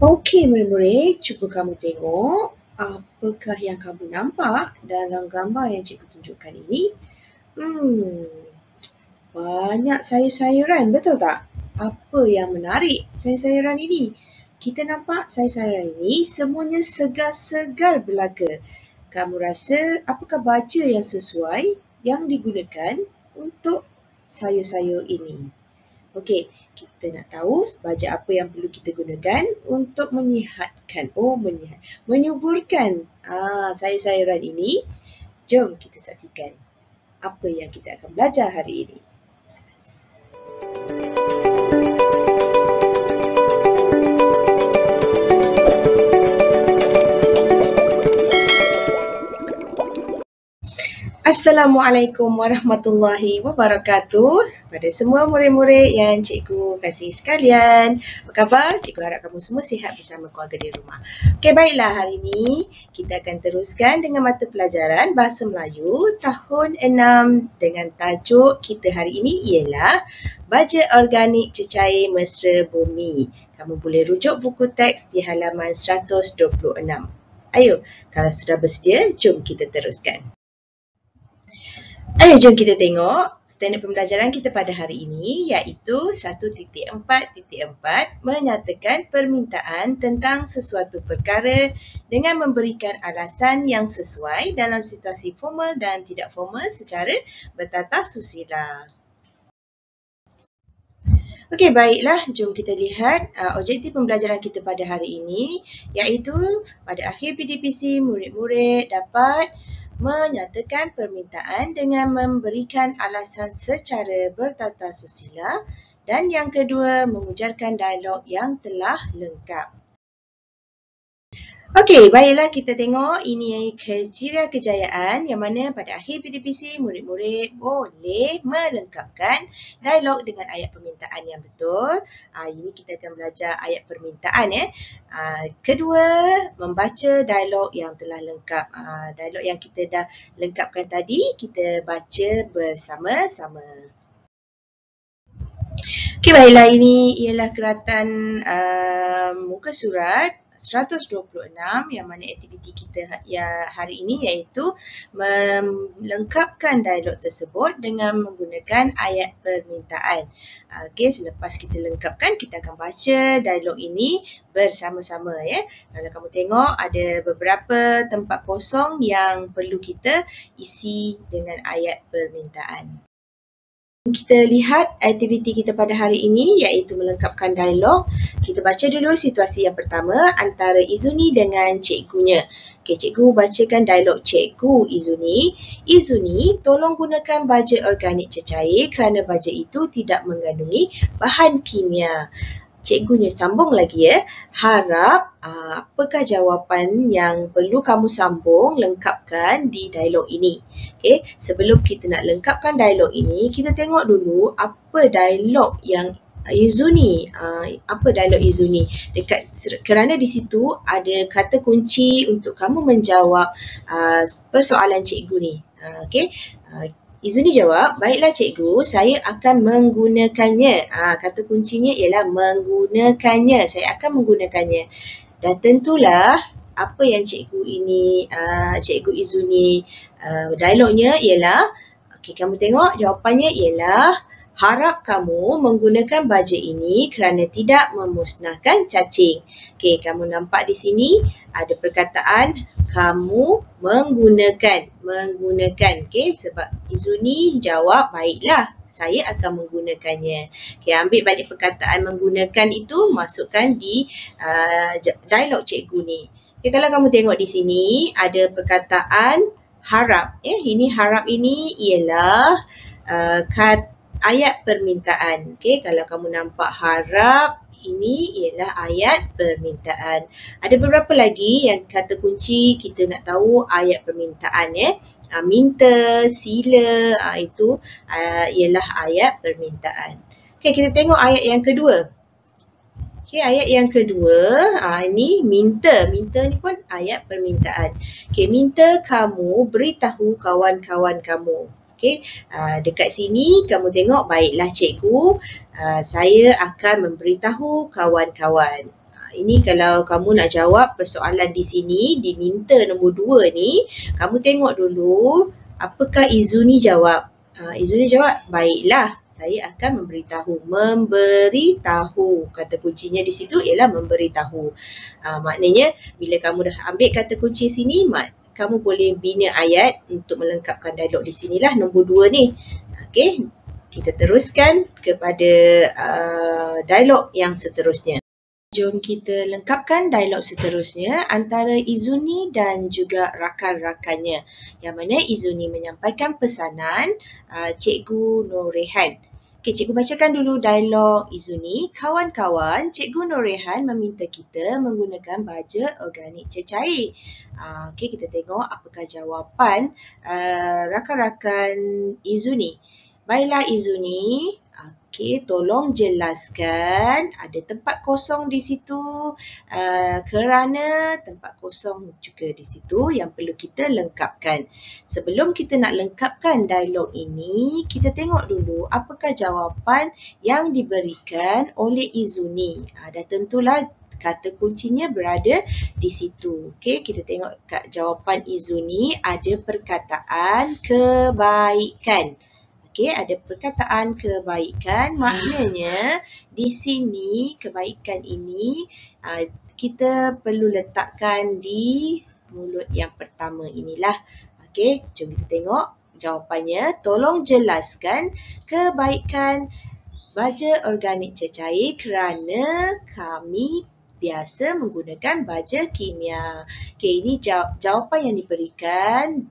Okey murid-murid, cuba kamu tengok apakah yang kamu nampak dalam gambar yang cikgu tunjukkan ini. Banyak sayur-sayuran, betul tak? Apa yang menarik sayur-sayuran ini? Kita nampak sayur-sayuran ini semuanya segar-segar belaka. Kamu rasa apakah baja yang sesuai yang digunakan untuk sayur-sayur ini? Okey, kita nak tahu baja apa yang perlu kita gunakan untuk menyihatkan, menyuburkan sayur-sayuran ini. Jom kita saksikan apa yang kita akan belajar hari ini. Assalamualaikum warahmatullahi wabarakatuh pada semua murid-murid yang cikgu kasih sekalian. Apa khabar? Cikgu harap kamu semua sihat bersama keluarga di rumah. Okey, baiklah, hari ini kita akan teruskan dengan mata pelajaran Bahasa Melayu tahun 6 dengan tajuk kita hari ini ialah Baja Organik Cecair Mesra Bumi. Kamu boleh rujuk buku teks di halaman 126. Ayo, kalau sudah bersedia, jom kita teruskan. Ayo jom kita tengok standard pembelajaran kita pada hari ini iaitu 1.4.4 menyatakan permintaan tentang sesuatu perkara dengan memberikan alasan yang sesuai dalam situasi formal dan tidak formal secara bertata susila. Okey, baiklah, jom kita lihat objektif pembelajaran kita pada hari ini iaitu pada akhir PDPC murid-murid dapat menyatakan permintaan dengan memberikan alasan secara bertata susila dan yang kedua mengujarkan dialog yang telah lengkap. Okey, baiklah kita tengok ini kriteria kejayaan yang mana pada akhir PDPC murid-murid boleh melengkapkan dialog dengan ayat permintaan yang betul. Ini kita akan belajar ayat permintaan. Kedua, membaca dialog yang telah lengkap. Dialog yang kita dah lengkapkan tadi, kita baca bersama-sama. Okey, baiklah, ini ialah keratan muka surat 126 yang mana aktiviti kita hari ini iaitu melengkapkan dialog tersebut dengan menggunakan ayat permintaan. Okey, selepas kita lengkapkan, kita akan baca dialog ini bersama-sama ya. Kalau kamu tengok ada beberapa tempat kosong yang perlu kita isi dengan ayat permintaan. Kita lihat aktiviti kita pada hari ini iaitu melengkapkan dialog. Kita baca dulu situasi yang pertama antara Izuni dengan cikgunya. Okey, cikgu bacakan dialog cikgu Izuni. Izuni, tolong gunakan baja organik cecair kerana baja itu tidak mengandungi bahan kimia. Cikgunya sambung lagi ya. Harap apakah jawapan yang perlu kamu sambung lengkapkan di dialog ini. Okey, sebelum kita nak lengkapkan dialog ini, kita tengok dulu apa dialog yang Izuni, kerana di situ ada kata kunci untuk kamu menjawab persoalan cikgu ni. Okey. Izuni jawab, baiklah cikgu, saya akan menggunakannya. Kata kuncinya ialah menggunakannya. Saya akan menggunakannya. Dan tentulah apa yang cikgu Izuni dialognya ialah, okey, kamu tengok jawapannya ialah harap kamu menggunakan baja ini kerana tidak memusnahkan cacing. Okey, kamu nampak di sini ada perkataan kamu menggunakan. Okey, sebab Izuni jawab, baiklah, saya akan menggunakannya. Okey, ambil balik perkataan menggunakan itu, masukkan di dialog cikgu ni. Okey, kalau kamu tengok di sini ada perkataan harap. Ini harap ini ialah ayat permintaan. Okey, kalau kamu nampak harap, ini ialah ayat permintaan. Ada beberapa lagi yang kata kunci kita nak tahu ayat permintaan. Minta, sila, itu ialah ayat permintaan. Okey, kita tengok ayat yang kedua. Okey, ayat yang kedua, ini minta. Minta ni pun ayat permintaan. Okey, minta kamu beritahu kawan-kawan kamu. Okey, dekat sini kamu tengok, baiklah cikgu, saya akan memberitahu kawan-kawan. Ini kalau kamu nak jawab persoalan di sini, diminta nombor 2 ni, kamu tengok dulu apakah Izuni jawab. Izuni jawab, baiklah, saya akan memberitahu. Memberitahu. Kata kuncinya di situ ialah memberitahu. Maknanya bila kamu dah ambil kata kunci sini, kamu boleh bina ayat untuk melengkapkan dialog di sinilah nombor 2 ni. Okey, kita teruskan kepada dialog yang seterusnya. Jom kita lengkapkan dialog seterusnya antara Izuni dan juga rakan-rakannya. Yang mana Izuni menyampaikan pesanan Cikgu Nur Rehan. Okey, cikgu bacakan dulu dialog Izuni. Kawan-kawan, Cikgu Nur Rehan meminta kita menggunakan baja organik cecair. Okey, kita tengok apakah jawapan rakan-rakan Izuni. Baiklah Izuni, okey, tolong jelaskan, ada tempat kosong di situ kerana tempat kosong juga di situ yang perlu kita lengkapkan. Sebelum kita nak lengkapkan dialog ini, kita tengok dulu apakah jawapan yang diberikan oleh Izuni. Dah tentulah kata kuncinya berada di situ. Okey, kita tengok kat jawapan Izuni ada perkataan kebaikan. Okey, ada perkataan kebaikan, maknanya di sini kebaikan ini kita perlu letakkan di mulut yang pertama inilah. Okey, jom kita tengok jawapannya. Tolong jelaskan kebaikan baja organik cecair kerana kami biasa menggunakan baja kimia. Okey, ini jawapan yang diberikan.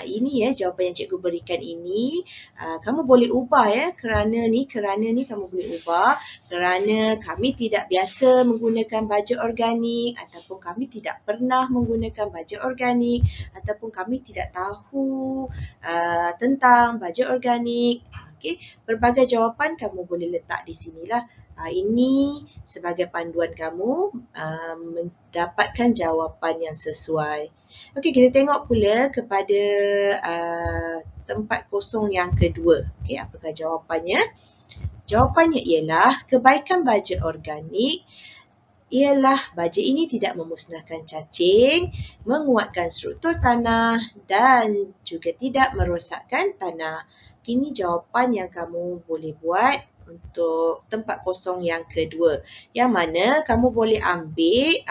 Ini jawapan yang cikgu berikan ini. Kamu boleh ubah kerana ni kamu boleh ubah. Kerana kami tidak biasa menggunakan baja organik, ataupun kami tidak pernah menggunakan baja organik, ataupun kami tidak tahu tentang baja organik. Okey, pelbagai jawapan kamu boleh letak di sinilah. Ini sebagai panduan kamu mendapatkan jawapan yang sesuai. Okey, kita tengok pula kepada tempat kosong yang kedua. Okey, apakah jawapannya? Jawapannya ialah kebaikan baja organik ialah baja ini tidak memusnahkan cacing, menguatkan struktur tanah dan juga tidak merosakkan tanah. Ini jawapan yang kamu boleh buat untuk tempat kosong yang kedua. Yang mana kamu boleh ambil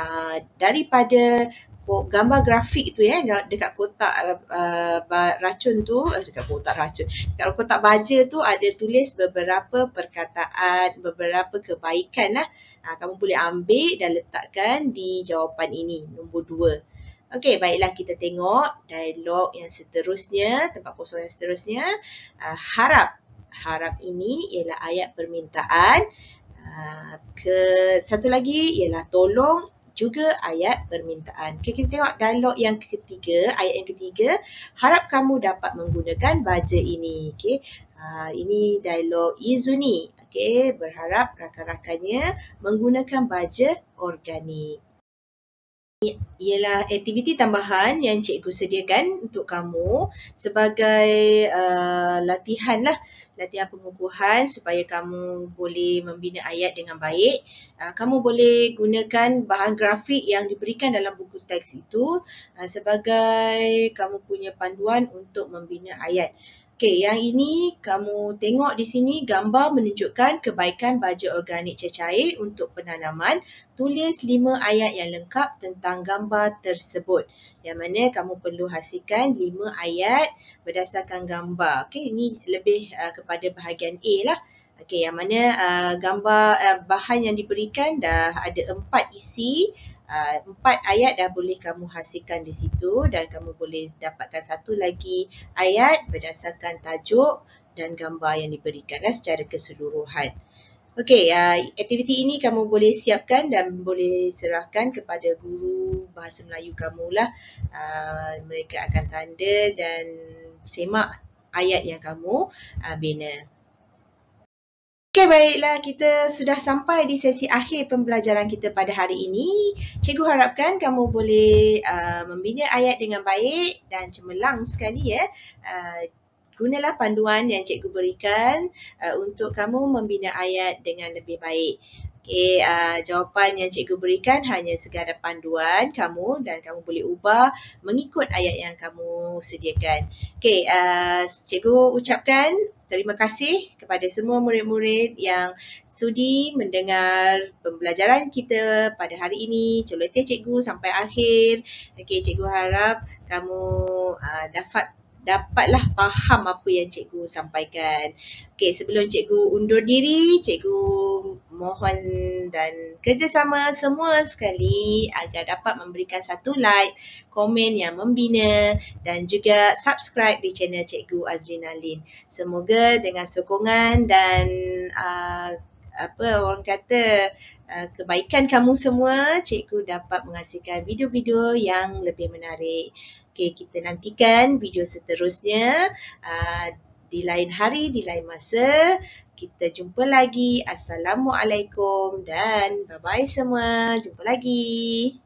daripada gambar grafik tu dekat kotak racun tu, dekat kotak racun, dekat kotak baja tu ada tulis beberapa perkataan, beberapa kebaikan lah. Kamu boleh ambil dan letakkan di jawapan ini, nombor 2. Okey, baiklah kita tengok dialog yang seterusnya, tempat kosong yang seterusnya. Harap ini ialah ayat permintaan. Satu lagi ialah tolong juga ayat permintaan. Okey, kita tengok dialog yang ketiga, ayat yang ketiga. Harap kamu dapat menggunakan baja ini. Okey, ini dialog Izuni. Okey, berharap rakan-rakannya menggunakan baja organik. Ialah aktiviti tambahan yang cikgu sediakan untuk kamu sebagai latihan pengukuhan supaya kamu boleh membina ayat dengan baik. Kamu boleh gunakan bahan grafik yang diberikan dalam buku teks itu sebagai kamu punya panduan untuk membina ayat. Okey, yang ini kamu tengok di sini gambar menunjukkan kebaikan baja organik cecair untuk penanaman. Tulis 5 ayat yang lengkap tentang gambar tersebut. Yang mana kamu perlu hasilkan 5 ayat berdasarkan gambar. Okey, ini lebih kepada bahagian A lah. Okey, yang mana gambar bahan yang diberikan dah ada 4 isi. 4 ayat dah boleh kamu hasilkan di situ dan kamu boleh dapatkan satu lagi ayat berdasarkan tajuk dan gambar yang diberikan secara keseluruhan. Okey, aktiviti ini kamu boleh siapkan dan boleh serahkan kepada guru bahasa Melayu kamu lah. Mereka akan tanda dan semak ayat yang kamu bina. Okey, baiklah, kita sudah sampai di sesi akhir pembelajaran kita pada hari ini. Cikgu harapkan kamu boleh membina ayat dengan baik dan cemerlang sekali gunalah panduan yang cikgu berikan untuk kamu membina ayat dengan lebih baik. Okay, jawapan yang cikgu berikan hanya sekadar panduan kamu dan kamu boleh ubah mengikut ayat yang kamu sediakan. Okay, cikgu ucapkan terima kasih kepada semua murid-murid yang sudi mendengar pembelajaran kita pada hari ini, celoteh cikgu sampai akhir. Okay, cikgu harap kamu dapatlah faham apa yang cikgu sampaikan. Okey, sebelum cikgu undur diri, cikgu mohon dan kerjasama semua sekali agar dapat memberikan satu like, komen yang membina dan juga subscribe di channel Cikgu Azrina Lin. Semoga dengan sokongan dan orang kata kebaikan kamu semua, cikgu dapat menghasilkan video-video yang lebih menarik. Okay, kita nantikan video seterusnya di lain hari, di lain masa. Kita jumpa lagi. Assalamualaikum dan bye-bye semua. Jumpa lagi.